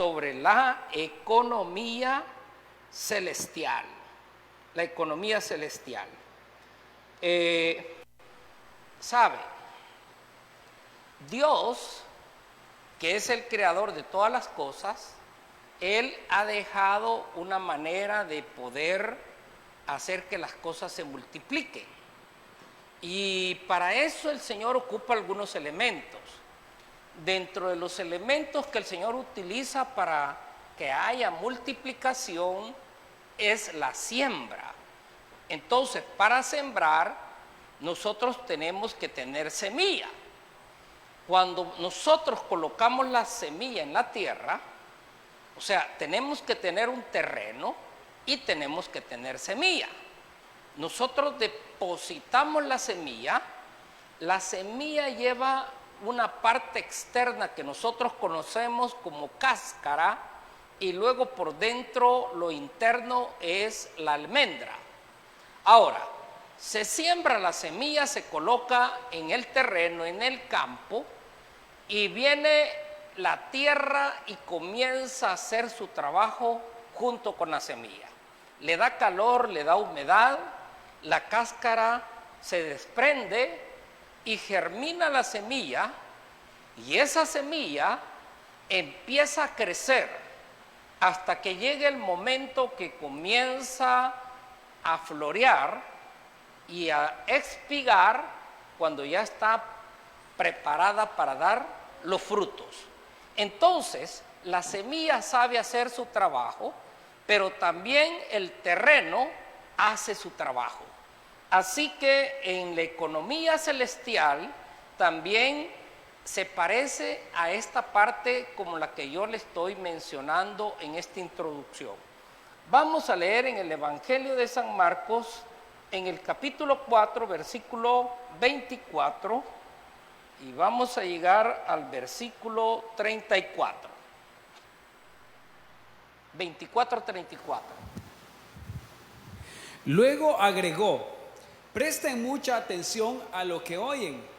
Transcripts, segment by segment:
sobre la economía celestial. La economía celestial. ¿Sabe? Dios, que es el creador de todas las cosas, Él ha dejado una manera de poder hacer que las cosas se multipliquen. Y para eso el Señor ocupa algunos elementos. Dentro de los elementos que el Señor utiliza para que haya multiplicación es la siembra. Entonces, para sembrar, nosotros tenemos que tener semilla. Cuando nosotros colocamos la semilla en la tierra, o sea, tenemos que tener un terreno y tenemos que tener semilla. Nosotros depositamos la semilla lleva una parte externa que nosotros conocemos como cáscara y luego por dentro lo interno es la almendra. Ahora, se siembra la semilla, se coloca en el terreno, en el campo, y viene la tierra y comienza a hacer su trabajo junto con la semilla. Le da calor, le da humedad, la cáscara se desprende y germina la semilla, y esa semilla empieza a crecer hasta que llegue el momento que comienza a florear y a espigar cuando ya está preparada para dar los frutos. Entonces, la semilla sabe hacer su trabajo, pero también el terreno hace su trabajo. Así que en la economía celestial también se parece a esta parte como la que yo le estoy mencionando en esta introducción. Vamos a leer en el Evangelio de San Marcos, en el capítulo 4, versículo 24, y vamos a llegar al versículo 34. 24-34. Luego agregó: presten mucha atención a lo que oyen.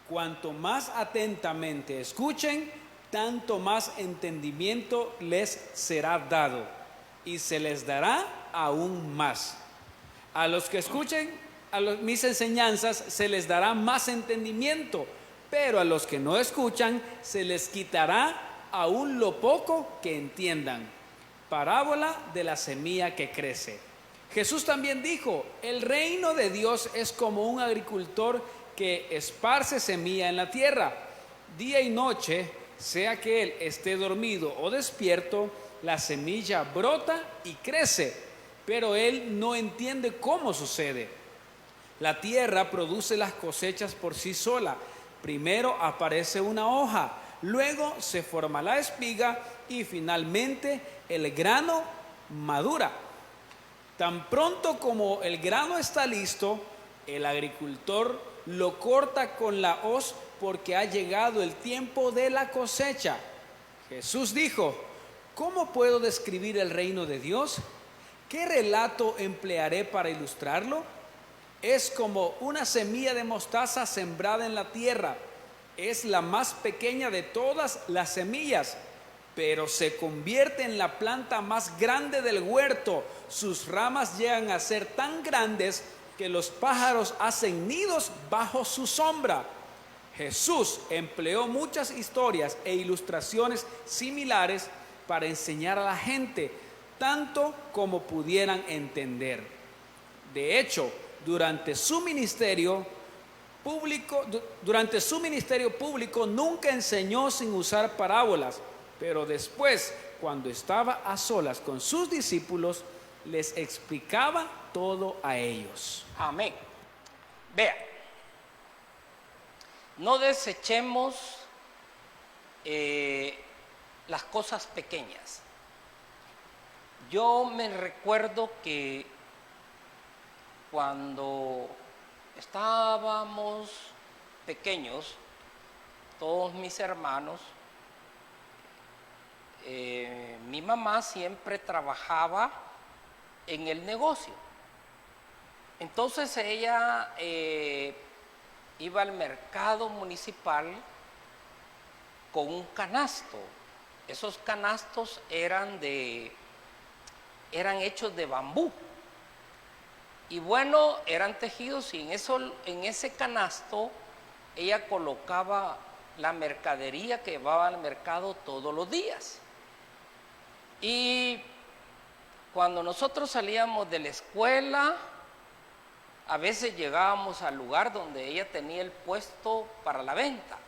Cuanto más atentamente escuchen, tanto más entendimiento les será dado, y se les dará aún más. A los que escuchen mis enseñanzas se les dará más entendimiento, pero a los que no escuchan se les quitará aún lo poco que entiendan. Parábola de la semilla que crece. Jesús también dijo: el reino de Dios es como un agricultor que esparce semilla en la tierra. Día y noche, sea que él esté dormido o despierto, la semilla brota y crece, pero él no entiende cómo sucede. La tierra produce las cosechas por sí sola. Primero aparece una hoja, luego se forma la espiga y finalmente el grano madura. Tan pronto como el grano está listo, el agricultor lo corta con la hoz porque ha llegado el tiempo de la cosecha. Jesús dijo: ¿cómo puedo describir el reino de Dios? ¿Qué relato emplearé para ilustrarlo? Es como una semilla de mostaza sembrada en la tierra. Es la más pequeña de todas las semillas, pero se convierte en la planta más grande del huerto. Sus ramas llegan a ser tan grandes que los pájaros hacen nidos bajo su sombra. Jesús empleó muchas historias e ilustraciones similares para enseñar a la gente, tanto como pudieran entender. De hecho, durante su ministerio público nunca enseñó sin usar parábolas, pero después, cuando estaba a solas con sus discípulos, les explicaba todo a ellos. Amén. Vea, no desechemos las cosas pequeñas. Yo me recuerdo que cuando estábamos pequeños, todos mis hermanos, mi mamá siempre trabajaba en el negocio. Entonces ella iba al mercado municipal con un canasto Esos canastos eran hechos de bambú. Y bueno, eran tejidos y en ese canasto ella colocaba la mercadería que llevaba al mercado todos los días. Y cuando nosotros salíamos de la escuela, a veces llegábamos al lugar donde ella tenía el puesto para la venta.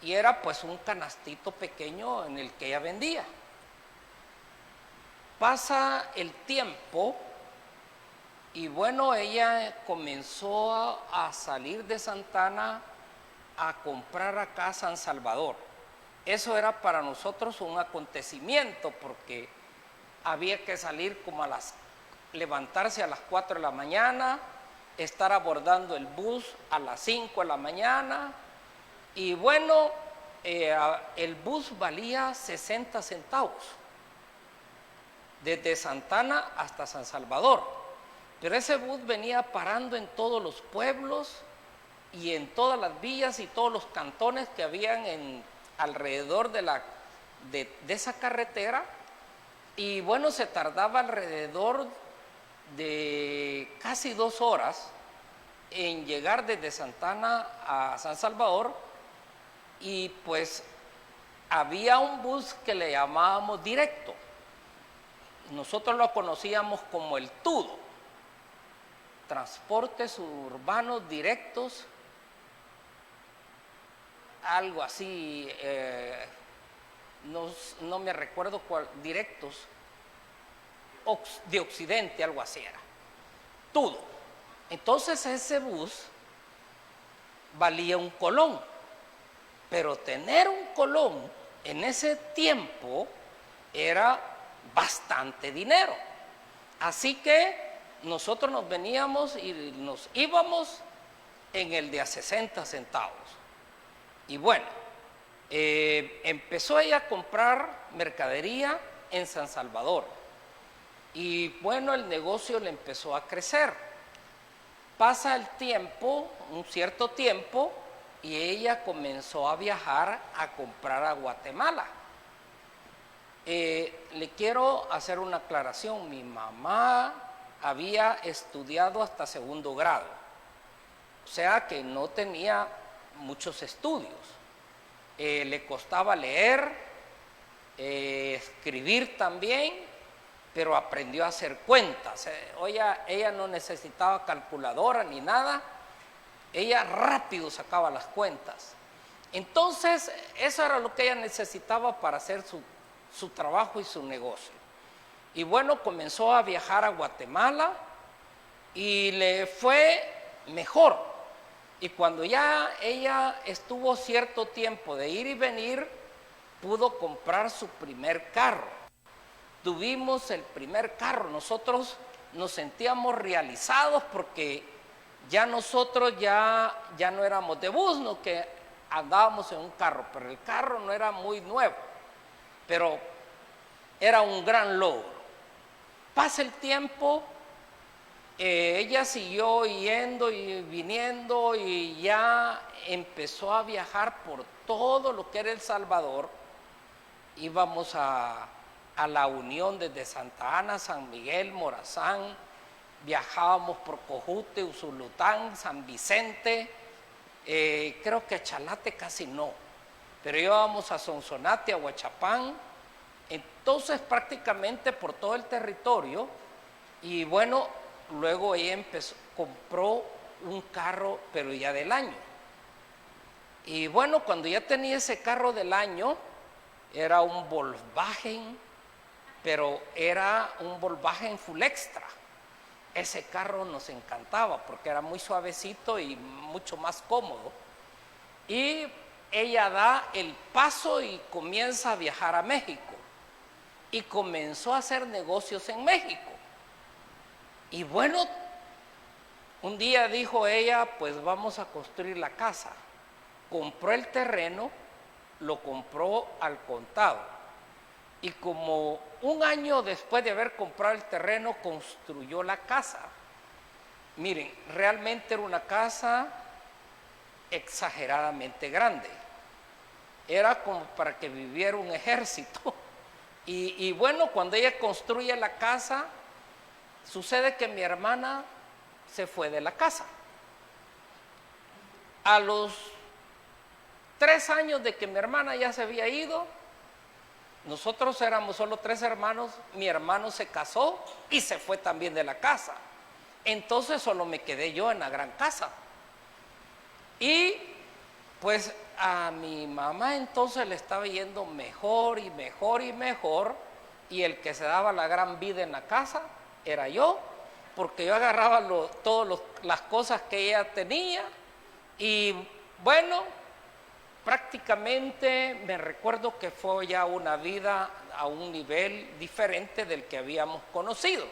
Y era pues un canastito pequeño en el que ella vendía. Pasa el tiempo y bueno, ella comenzó a salir de Santa Ana a comprar acá a San Salvador. Eso era para nosotros un acontecimiento porque había que salir como levantarse a las 4 de la mañana, estar abordando el bus a las 5 de la mañana y bueno, el bus valía 60 centavos desde Santa Ana hasta San Salvador, pero ese bus venía parando en todos los pueblos y en todas las villas y todos los cantones que habían alrededor de esa carretera. Y bueno, se tardaba alrededor de casi 2 horas en llegar desde Santa Ana a San Salvador. Y pues había un bus que le llamábamos directo. Nosotros lo conocíamos como el TUDO, Transportes Urbanos Directos, algo así, no me recuerdo cuál, directos de Occidente, algo así era, TUDO. Entonces ese bus valía 1 colón, pero tener 1 colón en ese tiempo era bastante dinero. Así que nosotros nos veníamos y nos íbamos en el de a 60 centavos. Y bueno, empezó ella a comprar mercadería en San Salvador. Y bueno, el negocio le empezó a crecer. Pasa el tiempo, un cierto tiempo, y ella comenzó a viajar a comprar a Guatemala. Le quiero hacer una aclaración. Mi mamá había estudiado hasta 2º grado, o sea que no tenía muchos estudios. Le costaba leer, escribir también, pero aprendió a hacer cuentas. Ella no necesitaba calculadora ni nada, ella rápido sacaba las cuentas. Entonces, eso era lo que ella necesitaba para hacer su trabajo y su negocio. Y bueno, comenzó a viajar a Guatemala y le fue mejor. Y cuando ya ella estuvo cierto tiempo de ir y venir, pudo comprar su primer carro. Tuvimos el primer carro. Nosotros nos sentíamos realizados porque ya nosotros ya no éramos de bus, no que andábamos en un carro, pero el carro no era muy nuevo, pero era un gran logro. Pasa el tiempo, ella siguió yendo y viniendo y ya empezó a viajar por todo lo que era El Salvador. Íbamos a La Unión desde Santa Ana, San Miguel, Morazán, viajábamos por Cojute, Usulután, San Vicente, creo que a Chalate casi no, pero íbamos a Sonsonate, a Huachapán. Entonces prácticamente por todo el territorio. Y bueno, luego ella compró un carro, pero ya del año. Y bueno, cuando ya tenía ese carro del año, era un Volkswagen, pero era un Volkswagen full extra. Ese carro nos encantaba porque era muy suavecito y mucho más cómodo. Y ella da el paso y comienza a viajar a México. Y comenzó a hacer negocios en México. Y bueno, un día dijo ella, pues vamos a construir la casa. Compró el terreno, lo compró al contado. Y como 1 año después de haber comprado el terreno, construyó la casa. Miren, realmente era una casa exageradamente grande. era como para que viviera un ejército. Y bueno, cuando ella construye la casa, sucede que mi hermana se fue de la casa. A los 3 años de que mi hermana ya se había ido, nosotros éramos solo 3 hermanos, mi hermano se casó y se fue también de la casa. Entonces solo me quedé yo en la gran casa. Y pues a mi mamá entonces le estaba yendo mejor y mejor y mejor, y el que se daba la gran vida en la casa era yo, porque yo agarraba todas las cosas que ella tenía, y bueno, prácticamente me recuerdo que fue ya una vida a un nivel diferente del que habíamos conocido.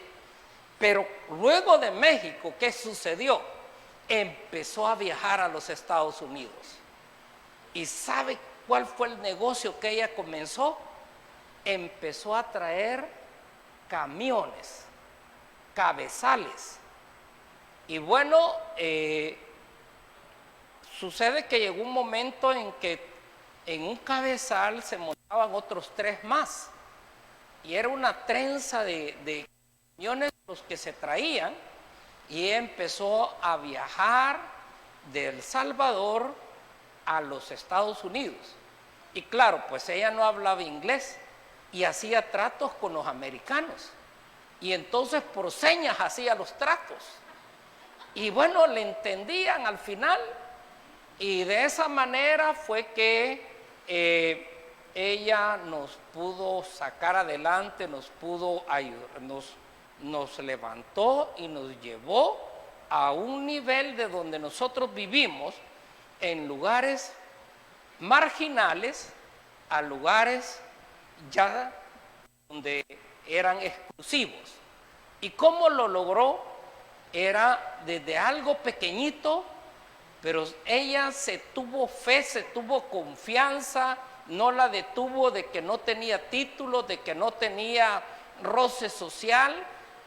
Pero luego de México, ¿qué sucedió? Empezó a viajar a los Estados Unidos. ¿Y sabe cuál fue el negocio que ella comenzó? Empezó a traer camiones, cabezales. Y bueno, sucede que llegó un momento en que en un cabezal se montaban otros 3 más. Y era una trenza de camiones los que se traían. Y empezó a viajar de El Salvador a los Estados Unidos. Y claro, pues ella no hablaba inglés y hacía tratos con los americanos. Y entonces por señas hacía los tratos. Y bueno, le entendían al final. Y de esa manera fue que ella nos pudo sacar adelante, nos pudo ayudar, nos levantó y nos llevó a un nivel de donde nosotros vivimos, en lugares marginales a lugares ya donde eran exclusivos. ¿Y cómo lo logró? Era desde algo pequeñito, pero ella se tuvo fe, se tuvo confianza, no la detuvo de que no tenía título, de que no tenía roce social.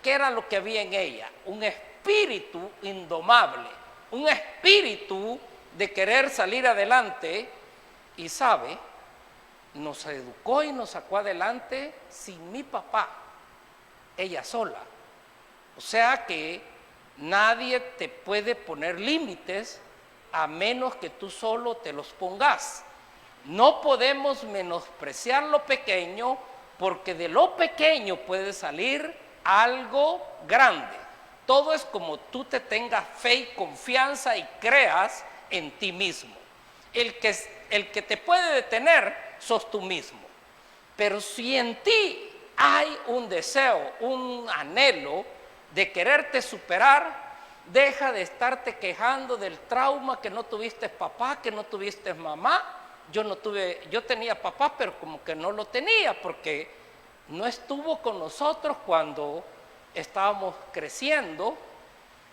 ¿Qué era lo que había en ella? Un espíritu indomable, un espíritu de querer salir adelante. Y sabe, nos educó y nos sacó adelante sin mi papá, ella sola. O sea que nadie te puede poner límites a menos que tú solo te los pongas. No podemos menospreciar lo pequeño, porque de lo pequeño puede salir algo grande. Todo es como tú te tengas fe y confianza y creas en ti mismo. El que te puede detener sos tú mismo. Pero si en ti hay un deseo, un anhelo de quererte superar, deja de estarte quejando del trauma que no tuviste papá, que no tuviste mamá. Yo tenía papá, pero como que no lo tenía, porque no estuvo con nosotros cuando estábamos creciendo,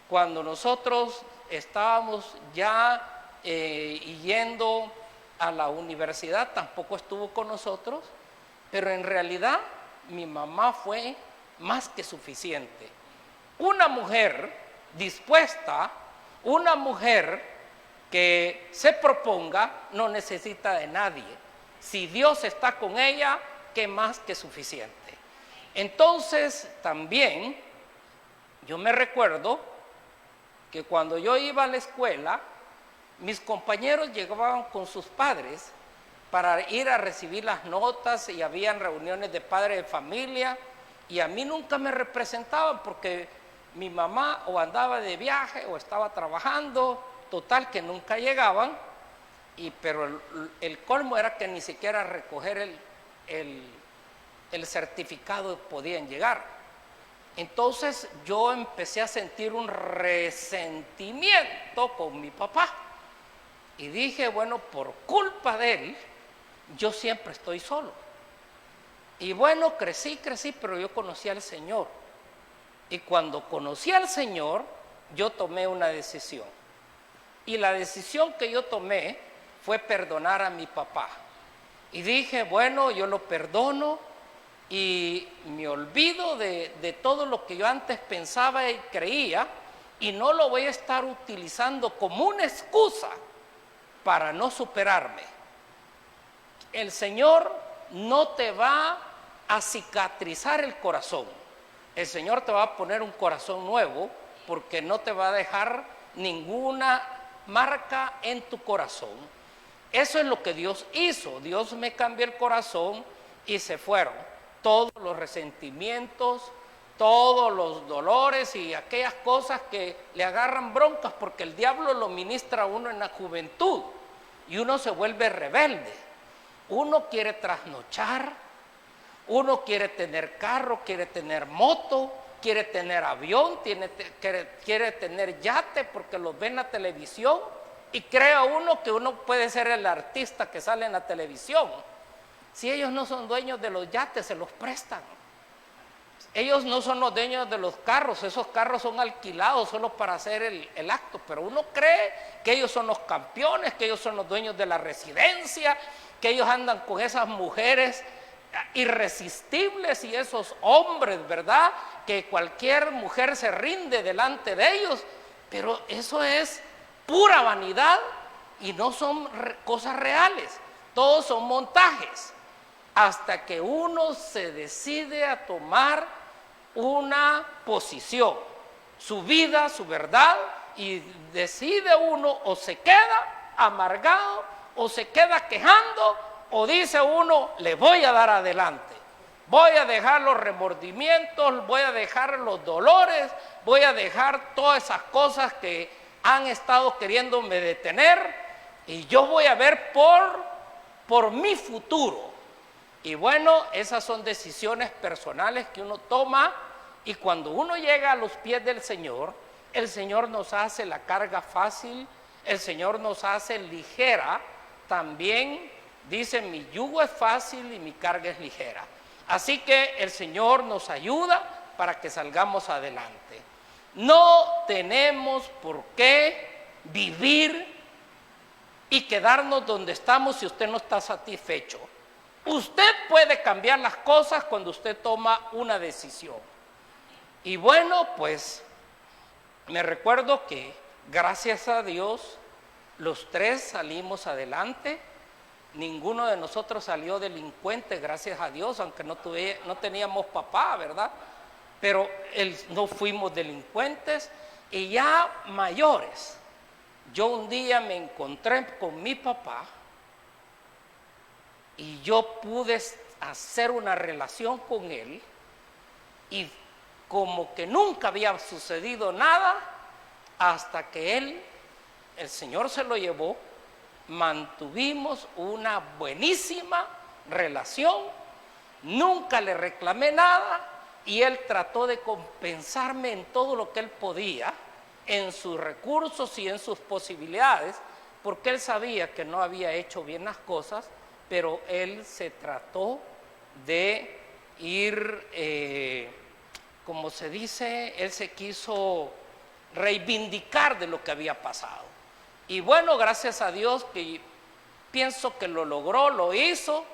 cuando nosotros estábamos ya yendo a la universidad, tampoco estuvo con nosotros, pero en realidad mi mamá fue más que suficiente. Una mujer dispuesta, una mujer que se proponga, no necesita de nadie. Si Dios está con ella, que más que suficiente. Entonces también yo me recuerdo que cuando yo iba a la escuela, mis compañeros llegaban con sus padres para ir a recibir las notas, y habían reuniones de padres de familia, y a mí nunca me representaban porque mi mamá o andaba de viaje o estaba trabajando, total que nunca llegaban. Pero el colmo era que ni siquiera recoger el certificado podían llegar. Entonces yo empecé a sentir un resentimiento con mi papá y dije, bueno, por culpa de él yo siempre estoy solo. Y bueno, crecí, pero yo conocí al Señor. Y cuando conocí al Señor, yo tomé una decisión. Y la decisión que yo tomé fue perdonar a mi papá. Y dije, bueno, yo lo perdono y me olvido de todo lo que yo antes pensaba y creía, y no lo voy a estar utilizando como una excusa para no superarme. el Señor no te va a cicatrizar el corazón. El Señor te va a poner un corazón nuevo porque no te va a dejar ninguna marca en tu corazón. Eso es lo que Dios hizo. Dios me cambió el corazón y se fueron todos los resentimientos, todos los dolores y aquellas cosas que le agarran broncas, porque el diablo lo ministra a uno en la juventud y uno se vuelve rebelde. Uno quiere trasnochar, uno quiere tener carro, quiere tener moto, quiere tener avión, quiere tener yate porque los ve en la televisión y cree uno que uno puede ser el artista que sale en la televisión. Si ellos no son dueños de los yates, se los prestan. Ellos no son los dueños de los carros, esos carros son alquilados solo para hacer el acto, pero uno cree que ellos son los campeones, que ellos son los dueños de la residencia, que ellos andan con esas mujeres irresistibles y esos hombres, ¿verdad? Que cualquier mujer se rinde delante de ellos, pero eso es pura vanidad y no son cosas reales, todos son montajes, hasta que uno se decide a tomar una posición, su vida, su verdad, y decide uno o se queda amargado o se queda quejando, o dice uno, le voy a dar adelante, voy a dejar los remordimientos, voy a dejar los dolores, voy a dejar todas esas cosas que han estado queriéndome detener, y yo voy a ver por mi futuro. Y bueno, esas son decisiones personales que uno toma, y cuando uno llega a los pies del Señor, el Señor nos hace la carga fácil, el Señor nos hace ligera. También dice, mi yugo es fácil y mi carga es ligera. Así que el Señor nos ayuda para que salgamos adelante. No tenemos por qué vivir y quedarnos donde estamos si usted no está satisfecho. Usted puede cambiar las cosas cuando usted toma una decisión. Y bueno, pues me recuerdo que gracias a Dios los tres salimos adelante. Ninguno de nosotros salió delincuente, gracias a Dios, aunque no teníamos papá, ¿verdad? Pero no fuimos delincuentes, y ya mayores. Yo un día me encontré con mi papá y yo pude hacer una relación con él, y como que nunca había sucedido nada hasta que el Señor se lo llevó. Mantuvimos una buenísima relación, nunca le reclamé nada y él trató de compensarme en todo lo que él podía, en sus recursos y en sus posibilidades, porque él sabía que no había hecho bien las cosas, pero él se trató de ir, como se dice, él se quiso reivindicar de lo que había pasado. Y bueno, gracias a Dios que pienso que lo logró, lo hizo.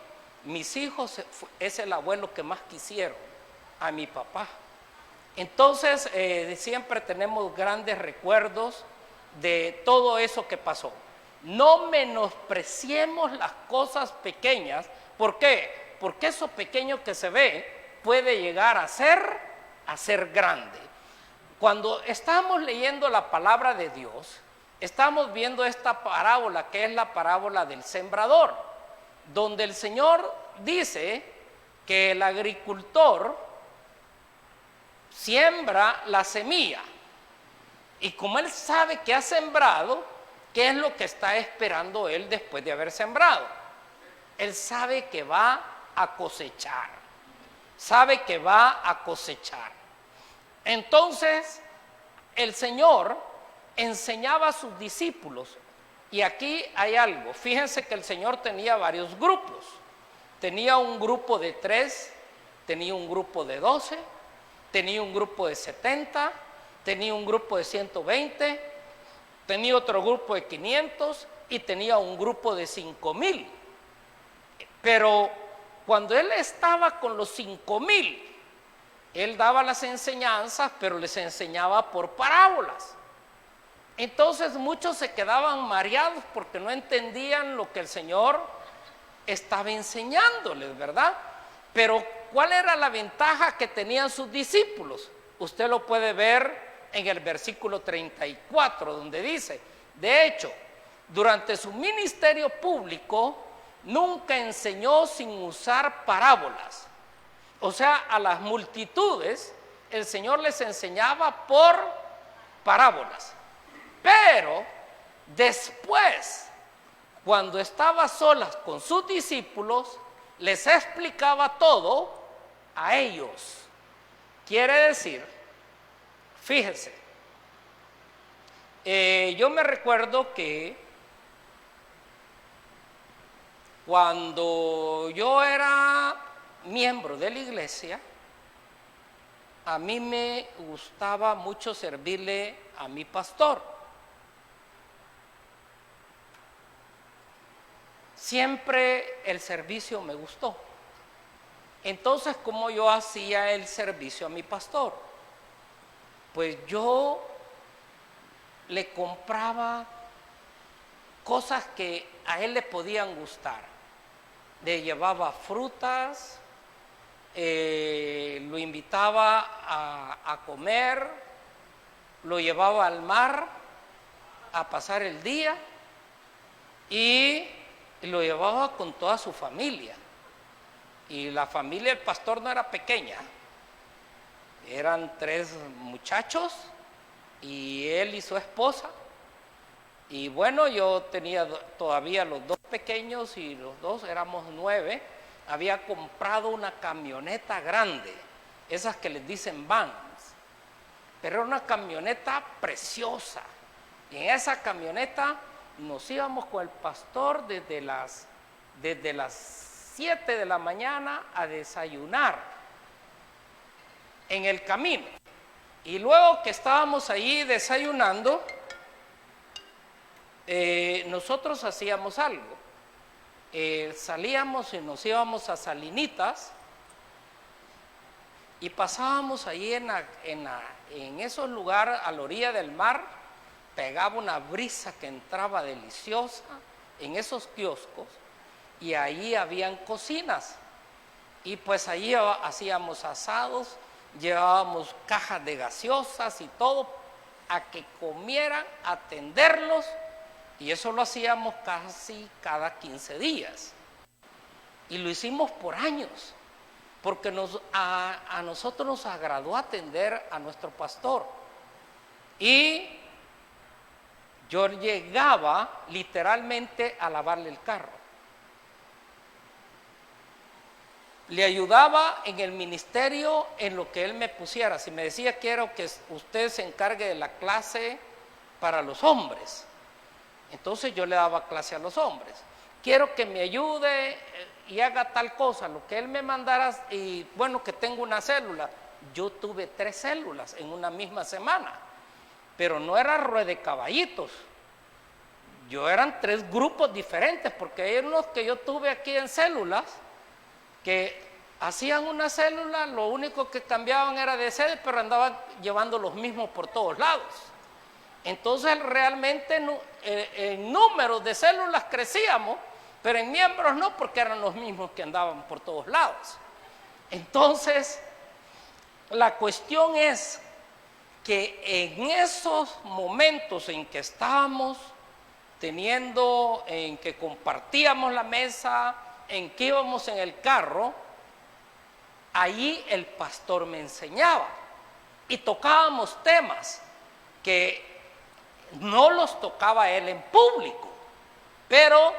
Mis hijos es el abuelo que más quisieron, a mi papá. Entonces, siempre tenemos grandes recuerdos de todo eso que pasó. No menospreciemos las cosas pequeñas. ¿Por qué? Porque eso pequeño que se ve puede llegar a ser grande. Cuando estamos leyendo la palabra de Dios, estamos viendo esta parábola, que es la parábola del sembrador, donde el Señor dice que el agricultor siembra la semilla, y como él sabe que ha sembrado, ¿qué es lo que está esperando él después de haber sembrado? Él sabe que va a cosechar, sabe que va a cosechar. Entonces, el Señor enseñaba a sus discípulos, y aquí hay algo. Fíjense que el Señor tenía varios grupos. Tenía un grupo de 3, tenía un grupo de 12, tenía un grupo de 70, tenía un grupo de 120, tenía otro grupo de 500 y tenía un grupo de 5,000. Pero cuando él estaba con los 5,000, él daba las enseñanzas, pero les enseñaba por parábolas. Entonces muchos se quedaban mareados porque no entendían lo que el Señor estaba enseñándoles, ¿verdad? Pero ¿cuál era la ventaja que tenían sus discípulos? Usted lo puede ver en el versículo 34, donde dice, de hecho, durante su ministerio público, nunca enseñó sin usar parábolas. O sea, a las multitudes, el Señor les enseñaba por parábolas. Pero después, cuando estaba a solas con sus discípulos, les explicaba todo a ellos. Quiere decir, fíjese, yo me recuerdo que cuando yo era miembro de la iglesia, a mí me gustaba mucho servirle a mi pastor. Siempre el servicio me gustó. Entonces, ¿cómo yo hacía el servicio a mi pastor? Pues yo le compraba cosas que a él le podían gustar. Le llevaba frutas, lo invitaba a comer, lo llevaba al mar a pasar el día y lo llevaba con toda su familia. Y la familia del pastor no era pequeña, eran 3 muchachos y él y su esposa. Y bueno, yo tenía todavía los 2 pequeños y los 2 éramos 9. Había comprado una camioneta grande, esas que les dicen vans, pero era una camioneta preciosa. Y en esa camioneta nos íbamos con el pastor desde las 7 de la mañana a desayunar en el camino. Y luego que estábamos allí desayunando, nosotros hacíamos algo. Salíamos y nos íbamos a Salinitas y pasábamos allí en esos lugares a la orilla del mar. Pegaba una brisa que entraba deliciosa en esos kioscos y ahí habían cocinas y pues allí hacíamos asados, llevábamos cajas de gaseosas y todo a que comieran, atenderlos. Y eso lo hacíamos casi cada 15 días. Y lo hicimos por años, porque a nosotros nos agradó atender a nuestro pastor. Y yo llegaba literalmente a lavarle el carro. Le ayudaba en el ministerio en lo que él me pusiera. Si me decía, quiero que usted se encargue de la clase para los hombres, entonces yo le daba clase a los hombres. Quiero que me ayude y haga tal cosa, lo que él me mandara, y bueno, que tengo una célula. Yo tuve 3 células en una misma semana, pero no era rueda de caballitos. Eran 3 grupos diferentes, porque hay unos que yo tuve aquí en células, que hacían una célula, lo único que cambiaban era de sede, pero andaban llevando los mismos por todos lados. Entonces realmente en números de células crecíamos, pero en miembros no, porque eran los mismos que andaban por todos lados. Entonces, la cuestión es que en esos momentos en que estábamos en que compartíamos la mesa, en que íbamos en el carro, allí el pastor me enseñaba y tocábamos temas que no los tocaba él en público, pero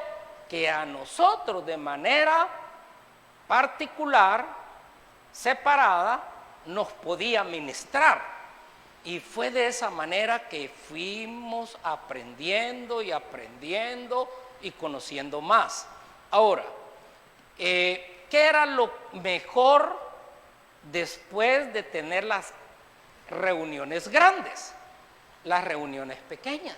que a nosotros de manera particular, separada, nos podía ministrar. Y fue de esa manera que fuimos aprendiendo y aprendiendo y conociendo más. Ahora, ¿qué era lo mejor después de tener las reuniones grandes? Las reuniones pequeñas.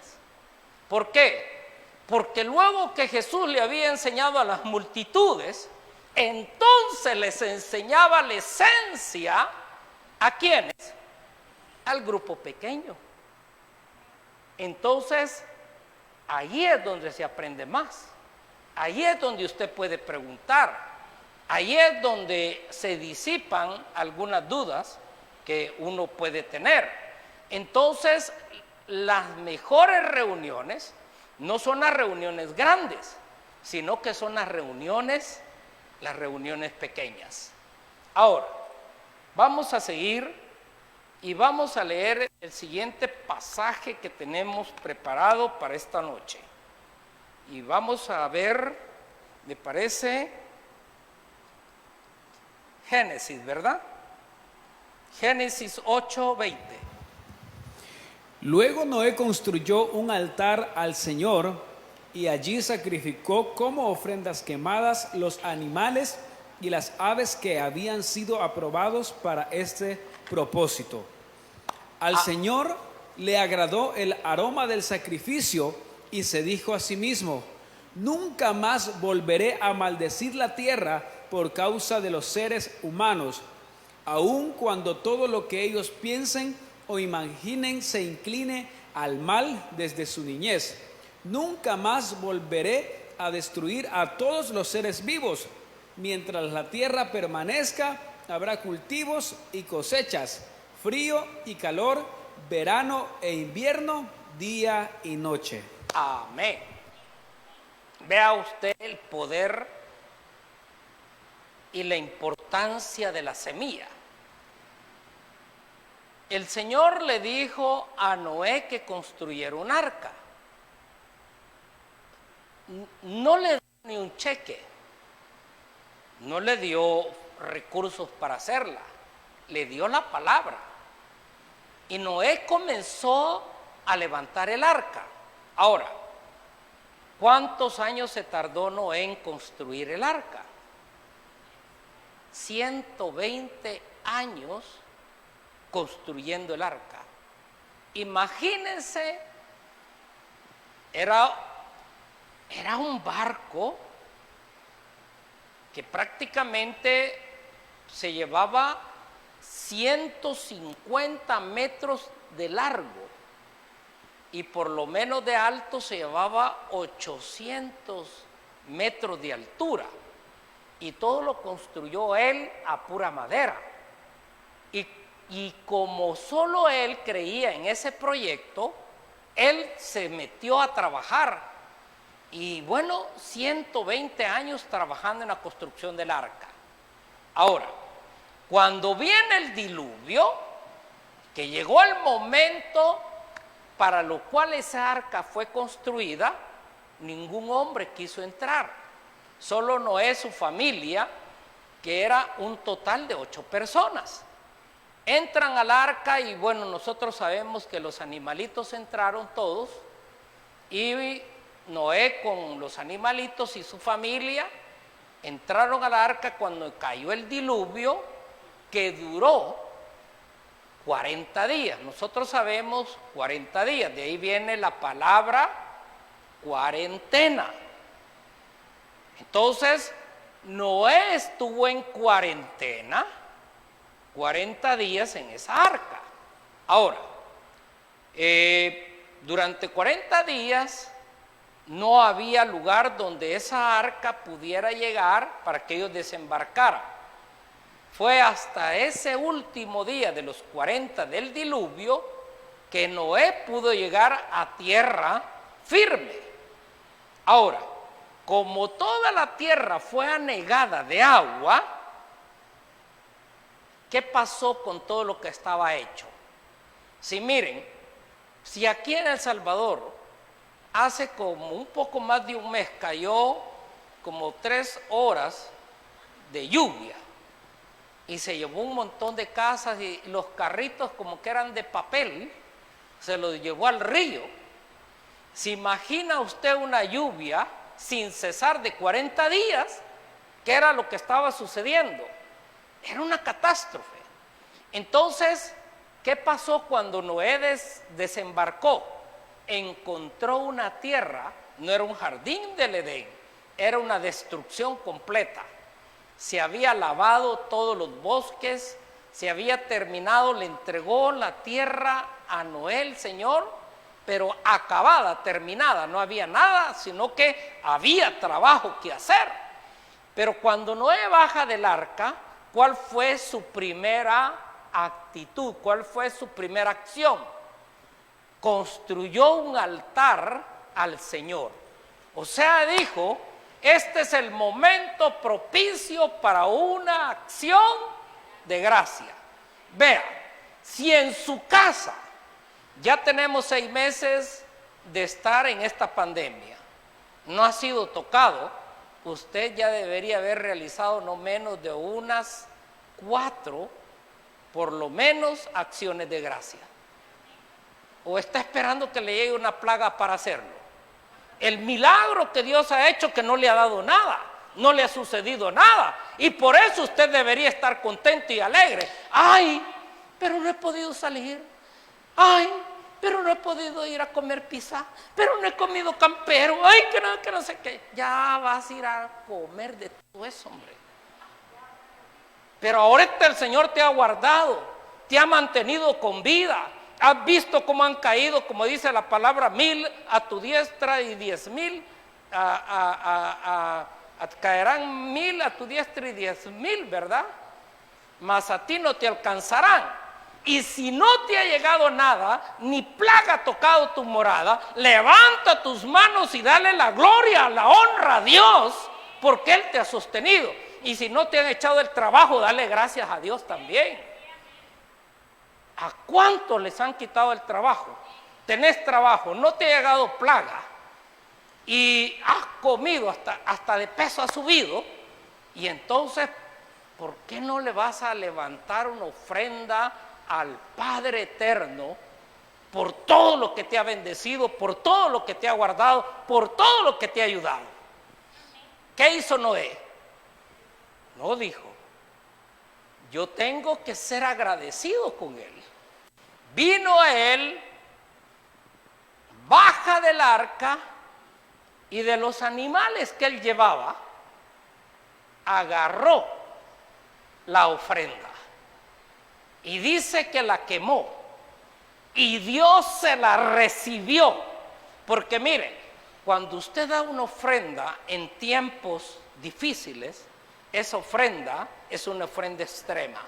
¿Por qué? Porque luego que Jesús le había enseñado a las multitudes, entonces les enseñaba la esencia. ¿A quiénes? Al grupo pequeño. Entonces, ahí es donde se aprende más. Ahí es donde usted puede preguntar. Ahí es donde se disipan algunas dudas que uno puede tener. Entonces, las mejores reuniones no son las reuniones grandes, sino que son las reuniones pequeñas. Ahora, vamos a seguir y vamos a leer el siguiente pasaje que tenemos preparado para esta noche. Y vamos a ver, me parece, Génesis, ¿verdad? Génesis 8:20. Luego Noé construyó un altar al Señor y allí sacrificó como ofrendas quemadas los animales y las aves que habían sido aprobados para este propósito. Al Señor le agradó el aroma del sacrificio y se dijo a sí mismo: nunca más volveré a maldecir la tierra por causa de los seres humanos, aun cuando todo lo que ellos piensen o imaginen se incline al mal desde su niñez. Nunca más volveré a destruir a todos los seres vivos. Mientras la tierra permanezca, habrá cultivos y cosechas, frío y calor, verano e invierno, día y noche. Amén. Vea usted el poder y la importancia de la semilla. El Señor le dijo a Noé que construyera un arca. No le dio ni un cheque, no le dio recursos para hacerla, le dio la palabra. Y Noé comenzó a levantar el arca. Ahora, ¿cuántos años se tardó Noé en construir el arca? 120 años construyendo el arca. Imagínense, era un barco que prácticamente se llevaba 150 metros de largo y por lo menos de alto se llevaba 800 metros de altura, y todo lo construyó él a pura madera. Y como solo él creía en ese proyecto, él se metió a trabajar. Y bueno, 120 años trabajando en la construcción del arca. Ahora, cuando viene el diluvio, que llegó el momento para lo cual esa arca fue construida, ningún hombre quiso entrar. Solo Noé, su familia, que era un total de 8 personas. Entran al arca y bueno, nosotros sabemos que los animalitos entraron todos y Noé con los animalitos y su familia entraron al arca cuando cayó el diluvio, que duró 40 días. Nosotros sabemos 40 días, de ahí viene la palabra cuarentena. Entonces, Noé estuvo en cuarentena 40 días en esa arca. Ahora, durante 40 días no había lugar donde esa arca pudiera llegar para que ellos desembarcaran. Fue hasta ese último día de los 40 del diluvio que Noé pudo llegar a tierra firme. Ahora, como toda la tierra fue anegada de agua, ¿qué pasó con todo lo que estaba hecho? Si miren, si aquí en El Salvador hace como un poco más de un mes cayó como 3 horas de lluvia y se llevó un montón de casas y los carritos como que eran de papel, se los llevó al río. ¿Se imagina usted una lluvia sin cesar de 40 días? ¿Qué era lo que estaba sucediendo? Era una catástrofe. Entonces, ¿qué pasó cuando Noé desembarcó? Encontró una tierra, no era un jardín del Edén, era una destrucción completa. Se había lavado todos los bosques, se había terminado, le entregó la tierra a Noé el Señor, pero acabada, terminada, no había nada, sino que había trabajo que hacer. Pero cuando Noé baja del arca, ¿cuál fue su primera actitud? ¿Cuál fue su primera acción? Construyó un altar al Señor. O sea, dijo, este es el momento propicio para una acción de gracia. Vea, si en su casa ya tenemos 6 meses de estar en esta pandemia, no ha sido tocado, usted ya debería haber realizado no menos de unas 4, por lo menos, acciones de gracia. ¿O está esperando que le llegue una plaga para hacerlo? El milagro que Dios ha hecho, que no le ha dado nada, no le ha sucedido nada, y por eso usted debería estar contento y alegre. Ay, pero no he podido salir. Ay, pero no he podido ir a comer pizza, pero no he comido campero. Ay, que no sé qué. Ya vas a ir a comer de todo eso, hombre. Pero ahorita el Señor te ha guardado, te ha mantenido con vida. Has visto cómo han caído, como dice la palabra, 1000 a tu diestra y 10,000 caerán 1000 a tu diestra y 10,000, ¿verdad? Mas a ti no te alcanzarán. Y si no te ha llegado nada, ni plaga ha tocado tu morada, levanta tus manos y dale la gloria, la honra a Dios, porque Él te ha sostenido. Y si no te han echado el trabajo, dale gracias a Dios también. ¿A cuántos les han quitado el trabajo? Tenés trabajo, no te ha llegado plaga y has comido, hasta de peso has subido, y entonces, ¿por qué no le vas a levantar una ofrenda al Padre Eterno por todo lo que te ha bendecido, por todo lo que te ha guardado, por todo lo que te ha ayudado? ¿Qué hizo Noé? No dijo, yo tengo que ser agradecido con él. Vino a él, baja del arca, y de los animales que él llevaba, agarró la ofrenda. Y dice que la quemó. Y Dios se la recibió. Porque mire, cuando usted da una ofrenda en tiempos difíciles, esa ofrenda es una ofrenda extrema.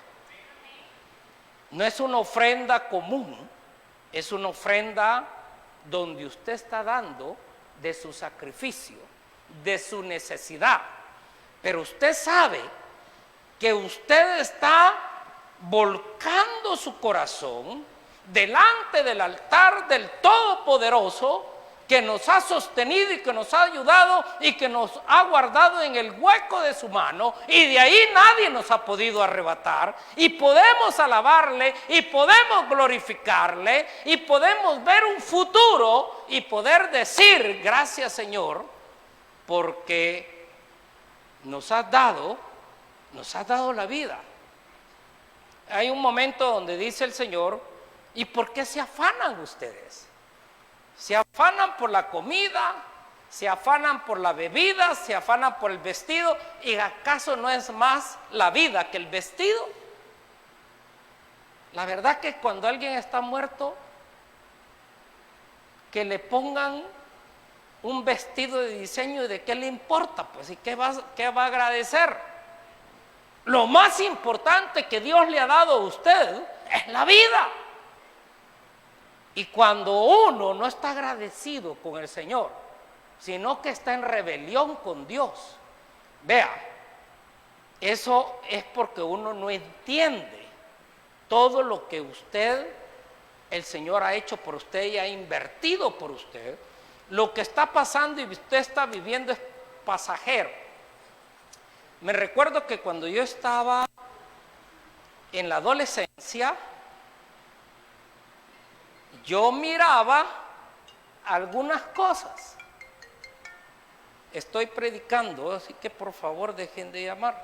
No es una ofrenda común, es una ofrenda donde usted está dando de su sacrificio, de su necesidad. Pero usted sabe que usted está volcando su corazón delante del altar del Todopoderoso, que nos ha sostenido y que nos ha ayudado y que nos ha guardado en el hueco de su mano, y de ahí nadie nos ha podido arrebatar, y podemos alabarle y podemos glorificarle y podemos ver un futuro y poder decir gracias, Señor, porque nos has dado la vida. Hay un momento donde dice el Señor, ¿y por qué se afanan ustedes? Se afanan por la comida, se afanan por la bebida, se afanan por el vestido. ¿Y acaso no es más la vida que el vestido? La verdad que cuando alguien está muerto, que le pongan un vestido de diseño, ¿y de qué le importa? Pues, ¿y qué va a agradecer? Lo más importante que Dios le ha dado a usted es la vida. Y cuando uno no está agradecido con el Señor, sino que está en rebelión con Dios, vea, eso es porque uno no entiende todo lo que el Señor ha hecho por usted y ha invertido por usted. Lo que está pasando y usted está viviendo es pasajero. Me recuerdo que cuando yo estaba en la adolescencia, yo miraba algunas cosas. Estoy predicando, así que por favor dejen de llamar.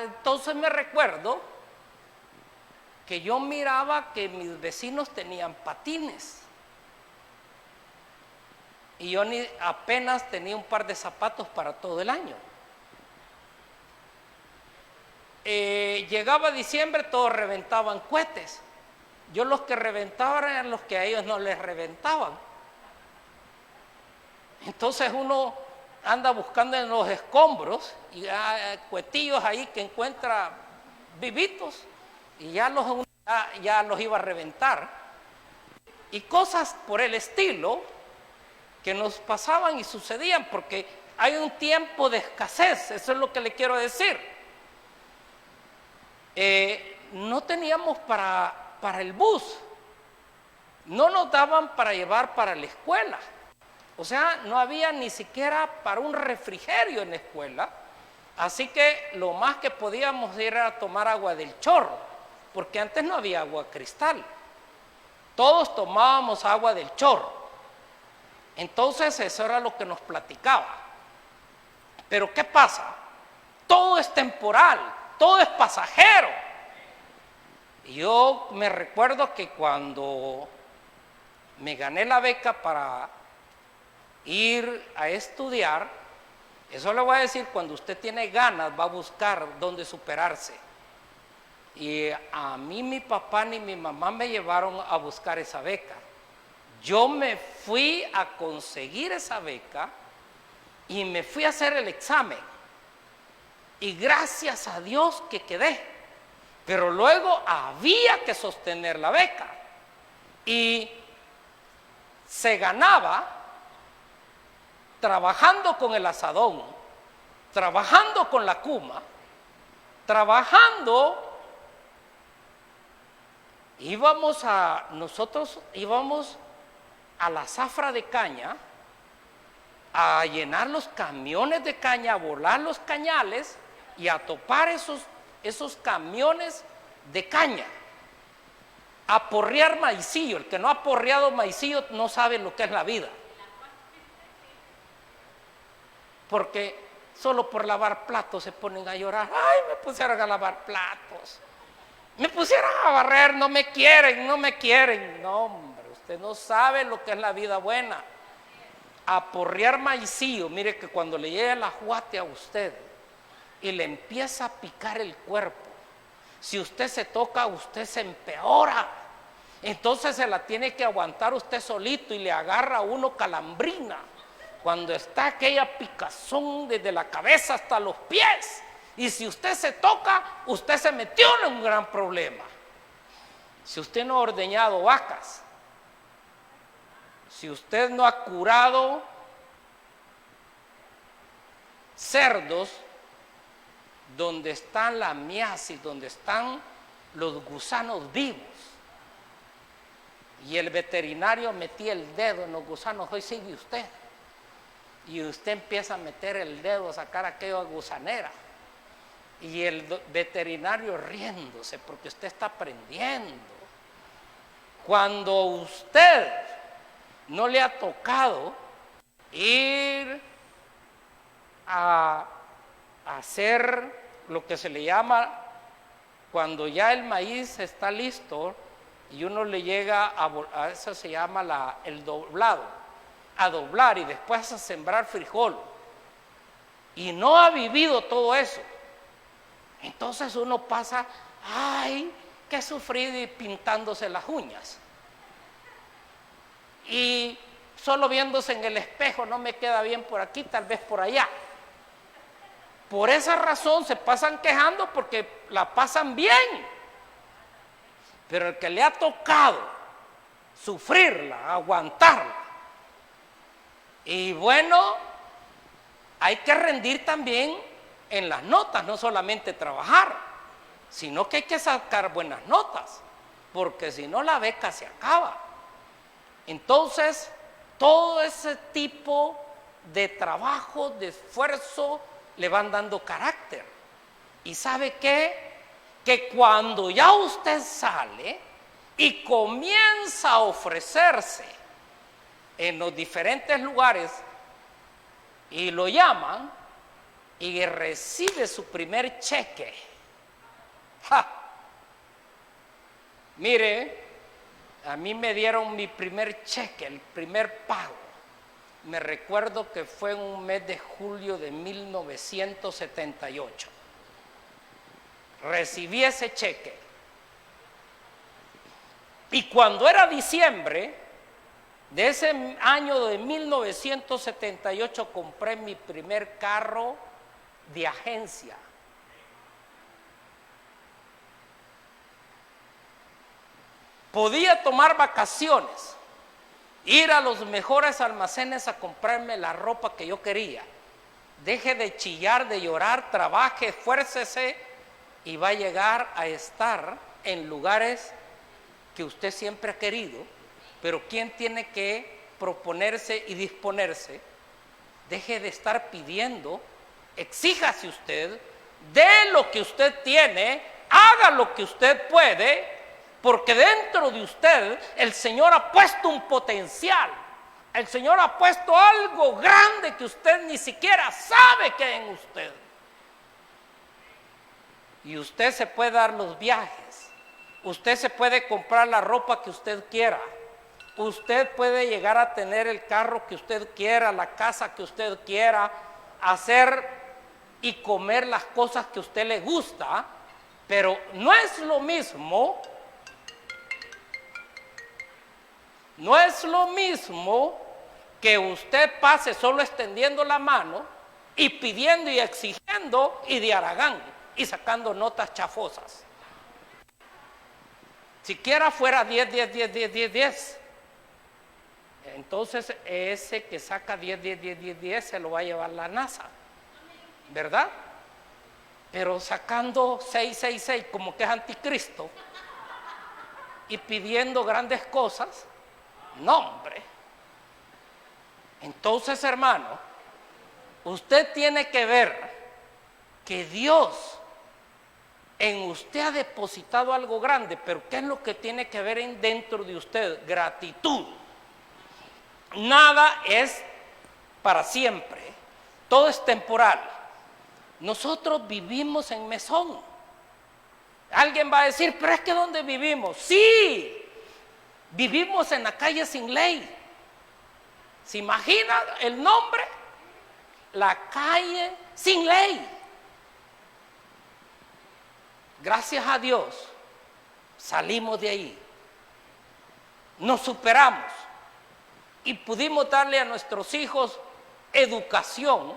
Entonces me recuerdo que yo miraba que mis vecinos tenían patines y yo apenas tenía un par de zapatos para todo el año. llegaba diciembre, todos reventaban cohetes. Yo los que reventaban eran los que a ellos no les reventaban. Entonces uno anda buscando en los escombros y hay cohetillos ahí que encuentra vivitos y ya los iba a reventar. Y cosas por el estilo que nos pasaban y sucedían porque hay un tiempo de escasez, eso es lo que le quiero decir. No teníamos para el bus, no nos daban para llevar para la escuela, o sea, no había ni siquiera para un refrigerio en la escuela, así que lo más que podíamos ir era tomar agua del chorro, porque antes no había agua cristal, todos tomábamos agua del chorro. Entonces eso era lo que nos platicaba. Pero ¿qué pasa? Todo es temporal, todo es pasajero. Y yo me recuerdo que cuando me gané la beca para ir a estudiar, eso le voy a decir, cuando usted tiene ganas va a buscar dónde superarse. Y a mí mi papá ni mi mamá me llevaron a buscar esa beca. Yo me fui a conseguir esa beca y me fui a hacer el examen. Y gracias a Dios que quedé. Pero luego había que sostener la beca. Y se ganaba trabajando con el azadón, trabajando con la cuma, trabajando. Nosotros íbamos a la zafra de caña a llenar los camiones de caña, a volar los cañales y a topar esos camiones de caña, a porrear maicillo. El que no ha porreado maicillo no sabe lo que es la vida, porque solo por lavar platos se ponen a llorar. Ay, me pusieron a lavar platos, me pusieron a barrer, no me quieren. No, hombre, usted no sabe lo que es la vida buena. A porrear maicillo. Mire que cuando le llegue el ajuate a usted y le empieza a picar el cuerpo, si usted se toca, usted se empeora. Entonces se la tiene que aguantar usted solito y le agarra a uno calambrina cuando está aquella picazón desde la cabeza hasta los pies. Y si usted se toca, usted se metió en un gran problema. Si usted no ha ordeñado vacas, si usted no ha curado cerdos donde están la miasis, donde están los gusanos vivos, y el veterinario metía el dedo en los gusanos, hoy sigue usted, y usted empieza a meter el dedo, a sacar aquella gusanera, y el veterinario riéndose porque usted está aprendiendo. Cuando usted no le ha tocado ir a hacer lo que se le llama, cuando ya el maíz está listo y uno le llega a eso se llama el doblado, a doblar y después a sembrar frijol, y no ha vivido todo eso, entonces uno pasa, ay, qué sufrido, y pintándose las uñas. Y solo viéndose en el espejo, no me queda bien por aquí, tal vez por allá. Por esa razón se pasan quejando porque la pasan bien. Pero el que le ha tocado sufrirla, aguantarla. Y bueno, hay que rendir también en las notas, no solamente trabajar, sino que hay que sacar buenas notas, porque si no la beca se acaba. Entonces, todo ese tipo de trabajo, de esfuerzo, le van dando carácter. ¿Y sabe qué? Que cuando ya usted sale y comienza a ofrecerse en los diferentes lugares y lo llaman y recibe su primer cheque. ¡Ja! Mire, a mí me dieron mi primer cheque, el primer pago. Me recuerdo que fue en un mes de julio de 1978. recibí ese cheque. Y cuando era diciembre de ese año de 1978, compré mi primer carro de agencia. Podía tomar vacaciones, ir a los mejores almacenes a comprarme la ropa que yo quería. Deje de chillar, de llorar, trabaje, esfuércese y va a llegar a estar en lugares que usted siempre ha querido. Pero ¿quién tiene que proponerse y disponerse? Deje de estar pidiendo, exíjase usted, dé lo que usted tiene, haga lo que usted puede, porque dentro de usted el Señor ha puesto un potencial. El Señor ha puesto algo grande que usted ni siquiera sabe que hay en usted. Y usted se puede dar los viajes. Usted se puede comprar la ropa que usted quiera. Usted puede llegar a tener el carro que usted quiera, la casa que usted quiera, hacer y comer las cosas que a usted le gusta, pero no es lo mismo. No es lo mismo que usted pase solo extendiendo la mano y pidiendo y exigiendo y de haragán y sacando notas chafosas. Siquiera fuera 10, 10, 10, 10, 10, 10. Entonces ese que saca 10, 10, 10, 10, 10 se lo va a llevar la NASA, ¿verdad? Pero sacando 6, 6, 6 como que es anticristo y pidiendo grandes cosas, no, hombre. Entonces, hermano, usted tiene que ver que Dios en usted ha depositado algo grande, pero ¿qué es lo que tiene que ver dentro de usted? Gratitud. Nada es para siempre, todo es temporal. Nosotros vivimos en mesón. Alguien va a decir, pero es que ¿dónde vivimos? Sí, vivimos en la calle Sin Ley. ¿Se imagina el nombre? La calle Sin Ley. Gracias a Dios salimos de ahí, nos superamos y pudimos darle a nuestros hijos educación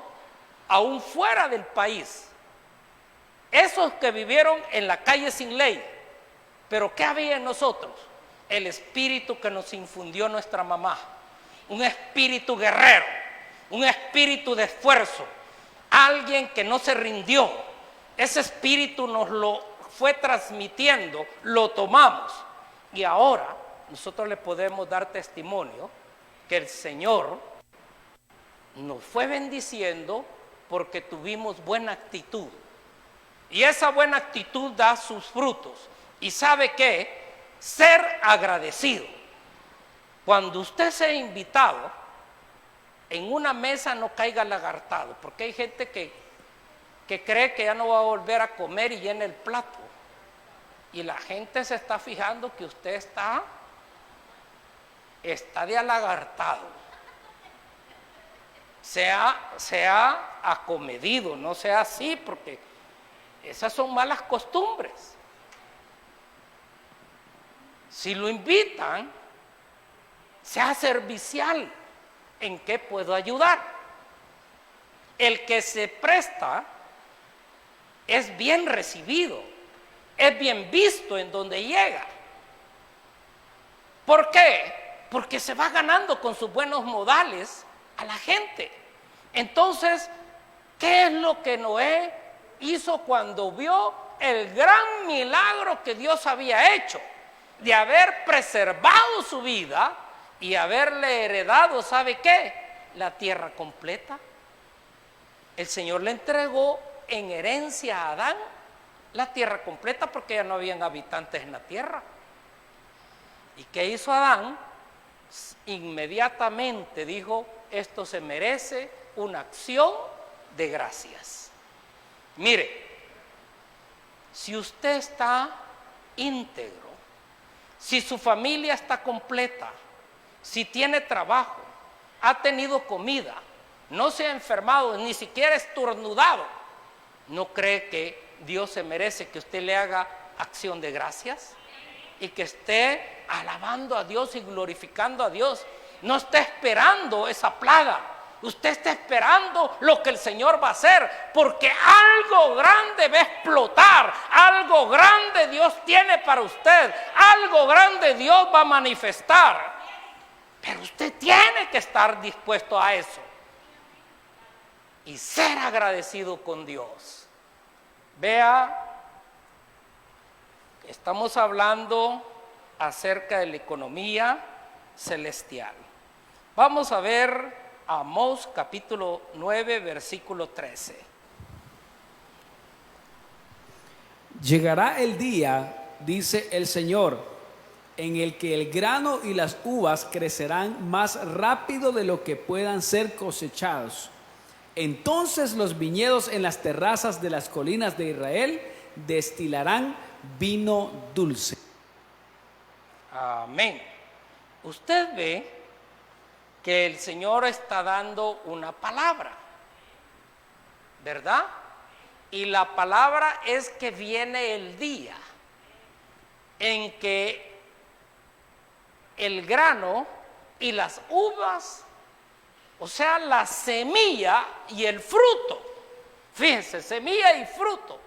aún fuera del país. Esos que vivieron en la calle Sin Ley, pero ¿qué había en nosotros? El espíritu que nos infundió nuestra mamá, un espíritu guerrero, un espíritu de esfuerzo, alguien que no se rindió. Ese espíritu nos lo fue transmitiendo, lo tomamos y ahora nosotros le podemos dar testimonio que el Señor nos fue bendiciendo porque tuvimos buena actitud y esa buena actitud da sus frutos. Y ¿sabe qué? Ser agradecido. Cuando usted sea invitado en una mesa, no caiga lagartado, porque hay gente que cree que ya no va a volver a comer y llena el plato. Y la gente se está fijando que usted está de alagartado. Sea acomedido, no sea así, porque esas son malas costumbres. Si lo invitan, sea servicial. ¿En qué puedo ayudar? El que se presta es bien recibido, es bien visto en donde llega. ¿Por qué? Porque se va ganando con sus buenos modales a la gente. Entonces, ¿qué es lo que Noé hizo cuando vio el gran milagro que Dios había hecho? De haber preservado su vida y haberle heredado, ¿sabe qué? La tierra completa. El Señor le entregó en herencia a Adán la tierra completa porque ya no habían habitantes en la tierra. ¿Y qué hizo Adán? Inmediatamente dijo, esto se merece una acción de gracias. Mire, si usted está íntegro, si su familia está completa, si tiene trabajo, ha tenido comida, no se ha enfermado, ni siquiera estornudado, ¿no cree que Dios se merece que usted le haga acción de gracias y que esté alabando a Dios y glorificando a Dios. No esté esperando esa plaga, usted está esperando lo que el Señor va a hacer, porque algo grande va a explotar, algo grande Dios tiene para usted, algo grande Dios va a manifestar, pero usted tiene que estar dispuesto a eso y ser agradecido con Dios. Vea, estamos hablando acerca de la economía celestial. Vamos a ver Amós capítulo 9, versículo 13. Llegará el día, dice el Señor, en el que el grano y las uvas crecerán más rápido de lo que puedan ser cosechados. Entonces los viñedos en las terrazas de las colinas de Israel destilarán vino dulce. Amén. Usted ve que el Señor está dando una palabra, ¿verdad? Y la palabra es que viene el día en que el grano y las uvas, o sea, la semilla y el fruto, fíjense, semilla y fruto,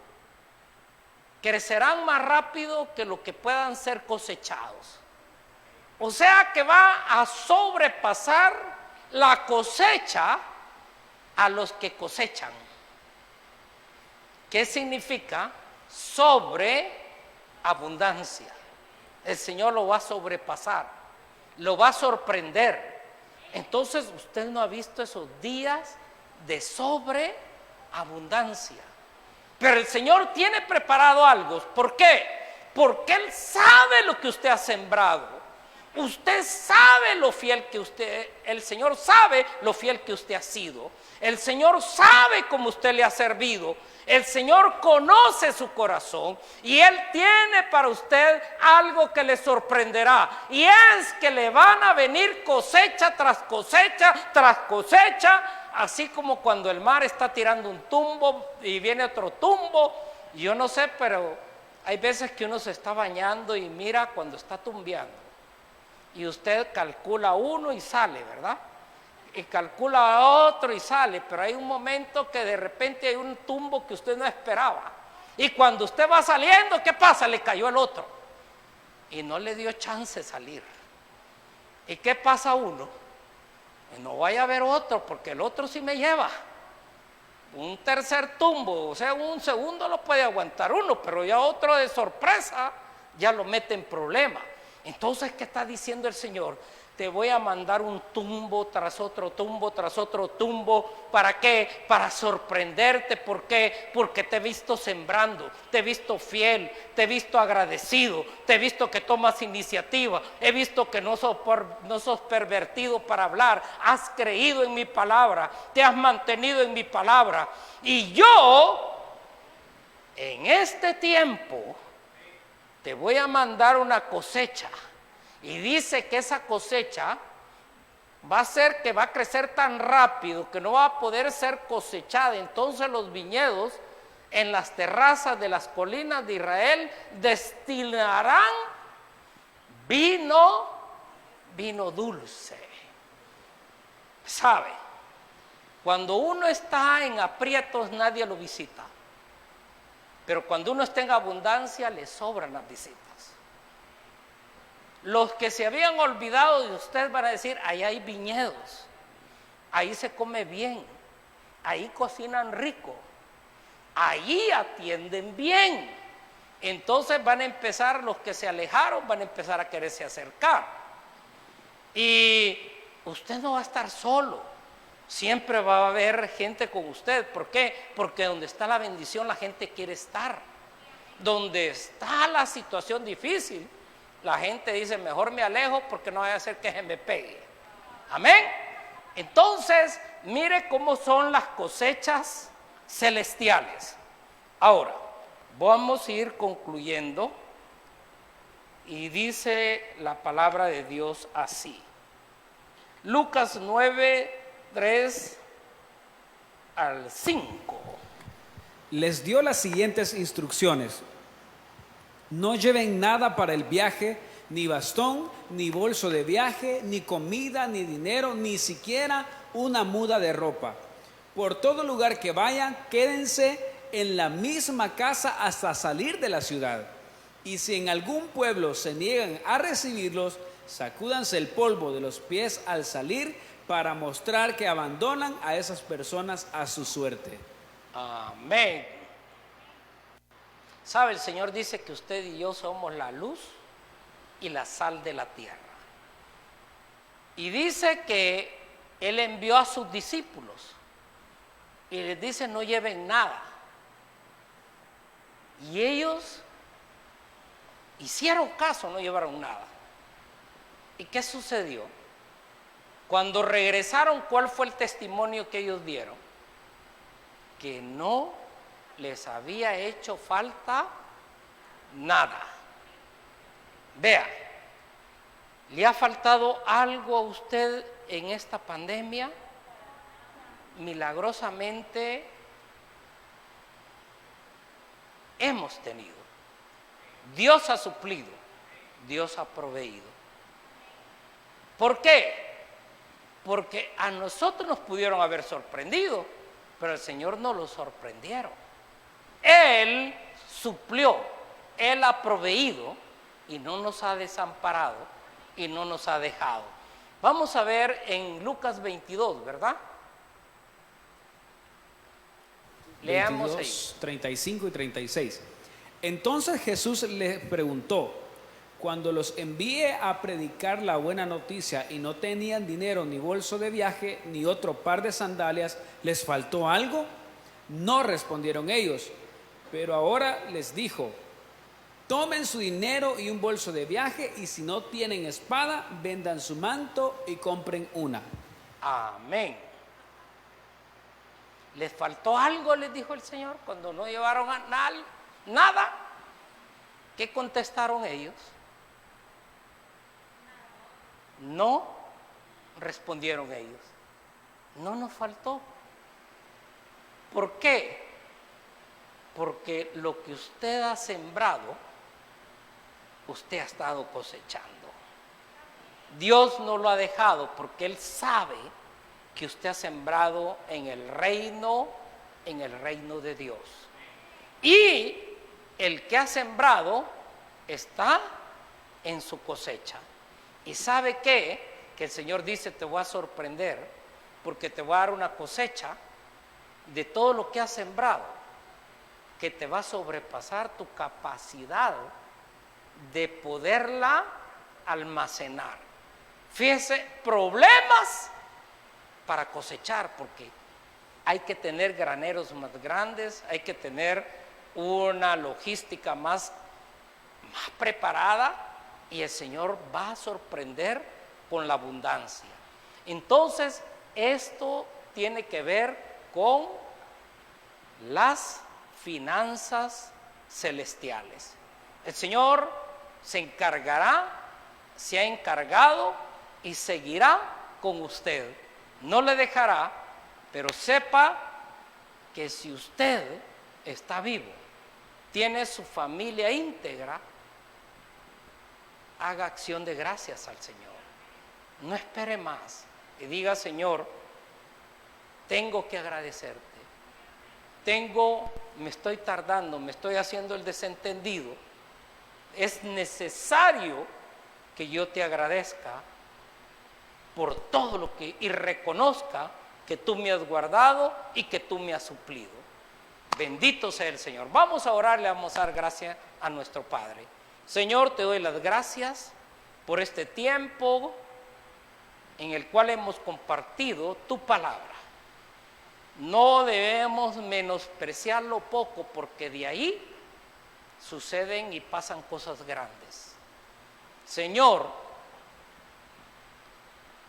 crecerán más rápido que lo que puedan ser cosechados. O sea que va a sobrepasar la cosecha a los que cosechan. ¿Qué significa? Sobreabundancia. El Señor lo va a sobrepasar, lo va a sorprender. Entonces usted no ha visto esos días de sobreabundancia. Pero el Señor tiene preparado algo. ¿Por qué? Porque Él sabe lo que usted ha sembrado. Usted sabe lo fiel que usted, el Señor sabe lo fiel que usted ha sido. El Señor sabe cómo usted le ha servido. El Señor conoce su corazón y Él tiene para usted algo que le sorprenderá. Y es que le van a venir cosecha tras cosecha tras cosecha, así como cuando el mar está tirando un tumbo y viene otro tumbo. Yo no sé, pero hay veces que uno se está bañando y mira cuando está tumbeando. Y usted calcula uno y sale, ¿verdad? Y calcula otro y sale, pero hay un momento que de repente hay un tumbo que usted no esperaba. Y cuando usted va saliendo, ¿qué pasa? Le cayó el otro. Y no le dio chance de salir. ¿Y qué pasa uno? No vaya a haber otro, porque el otro sí me lleva. Un tercer tumbo, o sea, un segundo lo puede aguantar uno, pero ya otro de sorpresa ya lo mete en problema. Entonces, ¿qué está diciendo el Señor? Te voy a mandar un tumbo tras otro tumbo, tras otro tumbo. ¿Para qué? Para sorprenderte. ¿Por qué? Porque te he visto sembrando, te he visto fiel, te he visto agradecido, te he visto que tomas iniciativa, he visto que no sos pervertido para hablar, has creído en mi palabra, te has mantenido en mi palabra. Y yo, en este tiempo, te voy a mandar una cosecha. Y dice que esa cosecha va a ser que va a crecer tan rápido que no va a poder ser cosechada. Entonces los viñedos en las terrazas de las colinas de Israel destilarán vino dulce. ¿Sabe? Cuando uno está en aprietos nadie lo visita. Pero cuando uno está en abundancia le sobran las visitas. Los que se habían olvidado de usted van a decir, ahí hay viñedos, ahí se come bien, ahí cocinan rico, ahí atienden bien. Entonces van a empezar, los que se alejaron van a empezar a quererse acercar. Y usted no va a estar solo, siempre va a haber gente con usted. ¿Por qué? Porque donde está la bendición la gente quiere estar. Donde está la situación difícil, la gente dice, mejor me alejo porque no vaya a ser que se me pegue. Amén. Entonces, mire cómo son las cosechas celestiales. Ahora, vamos a ir concluyendo. Y dice la palabra de Dios así. Lucas 9, 3 al 5. les dio las siguientes instrucciones: no lleven nada para el viaje, ni bastón, ni bolso de viaje, ni comida, ni dinero, ni siquiera una muda de ropa. Por todo lugar que vayan, quédense en la misma casa hasta salir de la ciudad. Y si en algún pueblo se niegan a recibirlos, sacúdanse el polvo de los pies al salir para mostrar que abandonan a esas personas a su suerte. Amén. ¿Sabe? El Señor dice que usted y yo somos la luz y la sal de la tierra. Y dice que Él envió a sus discípulos y les dice: no lleven nada. Y ellos hicieron caso, no llevaron nada. ¿Y qué sucedió? Cuando regresaron, ¿cuál fue el testimonio que ellos dieron? Que no les había hecho falta nada. Vea, ¿le ha faltado algo a usted en esta pandemia? Milagrosamente hemos tenido. Dios ha suplido, Dios ha proveído. ¿Por qué? Porque a nosotros nos pudieron haber sorprendido, pero al Señor no lo sorprendieron. Él suplió, Él ha proveído y no nos ha desamparado y no nos ha dejado. Vamos a ver en Lucas 22, ¿verdad? Leamos 22, ahí. 35 y 36. Entonces Jesús les preguntó: cuando los envíe a predicar la buena noticia y no tenían dinero, ni bolso de viaje, ni otro par de sandalias, ¿les faltó algo? No respondieron ellos. Pero ahora les dijo: tomen su dinero y un bolso de viaje, y si no tienen espada, vendan su manto y compren una. Amén. ¿Les faltó algo? Les dijo el Señor cuando no llevaron nada. ¿Qué contestaron ellos? No, respondieron ellos. No nos faltó. ¿Por qué? Porque lo que usted ha sembrado, usted ha estado cosechando. Dios no lo ha dejado porque Él sabe que usted ha sembrado en el reino de Dios. Y el que ha sembrado está en su cosecha. ¿Y sabe qué? Que el Señor dice: te voy a sorprender porque te voy a dar una cosecha de todo lo que has sembrado, que te va a sobrepasar tu capacidad de poderla almacenar. Fíjese, problemas para cosechar, porque hay que tener graneros más grandes, hay que tener una logística más preparada, y el Señor va a sorprender con la abundancia. Entonces, esto tiene que ver con las finanzas celestiales. El Señor se encargará, se ha encargado y seguirá con usted. No le dejará, pero sepa que si usted está vivo, tiene su familia íntegra, haga acción de gracias al Señor. No espere más y diga: Señor, tengo que agradecerte. Me estoy tardando, me estoy haciendo el desentendido. Es necesario que yo te agradezca por todo lo que, y reconozca que tú me has guardado y que tú me has suplido. Bendito sea el Señor. Vamos a orar, le vamos a dar gracias a nuestro Padre. Señor, te doy las gracias por este tiempo en el cual hemos compartido tu palabra. No debemos menospreciar lo poco, porque de ahí suceden y pasan cosas grandes. Señor,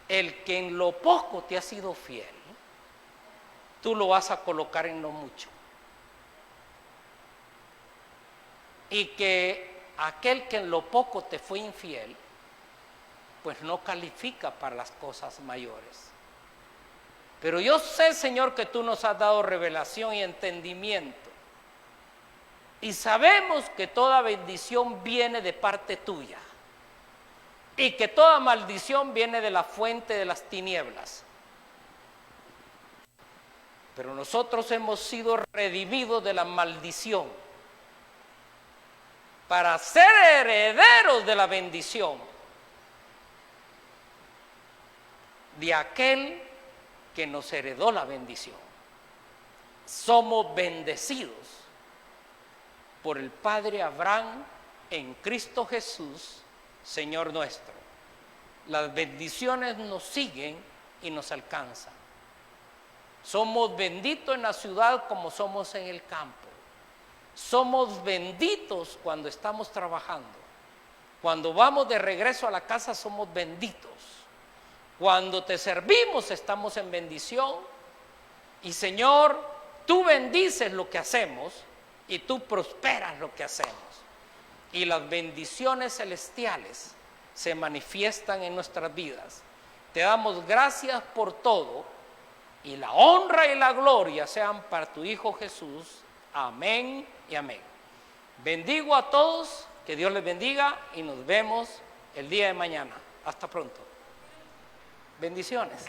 el que en lo poco te ha sido fiel, tú lo vas a colocar en lo mucho. Y que aquel que en lo poco te fue infiel, pues no califica para las cosas mayores. Pero yo sé, Señor, que tú nos has dado revelación y entendimiento Y sabemos que toda bendición viene de parte tuya. Y que toda maldición viene de la fuente de las tinieblas. Pero nosotros hemos sido redimidos de la maldición para ser herederos de la bendición de aquel que nos heredó la bendición. Somos bendecidos por el Padre Abraham en Cristo Jesús, Señor nuestro. Las bendiciones nos siguen y nos alcanzan. Somos benditos en la ciudad como somos en el campo. Somos benditos cuando estamos trabajando. Cuando vamos de regreso a la casa somos benditos. Cuando te servimos estamos en bendición. Y Señor, tú bendices lo que hacemos y tú prosperas lo que hacemos. Y las bendiciones celestiales se manifiestan en nuestras vidas. Te damos gracias por todo y la honra y la gloria sean para tu Hijo Jesús. Amén y amén. Bendigo a todos, que Dios les bendiga y nos vemos el día de mañana. Hasta pronto. Bendiciones.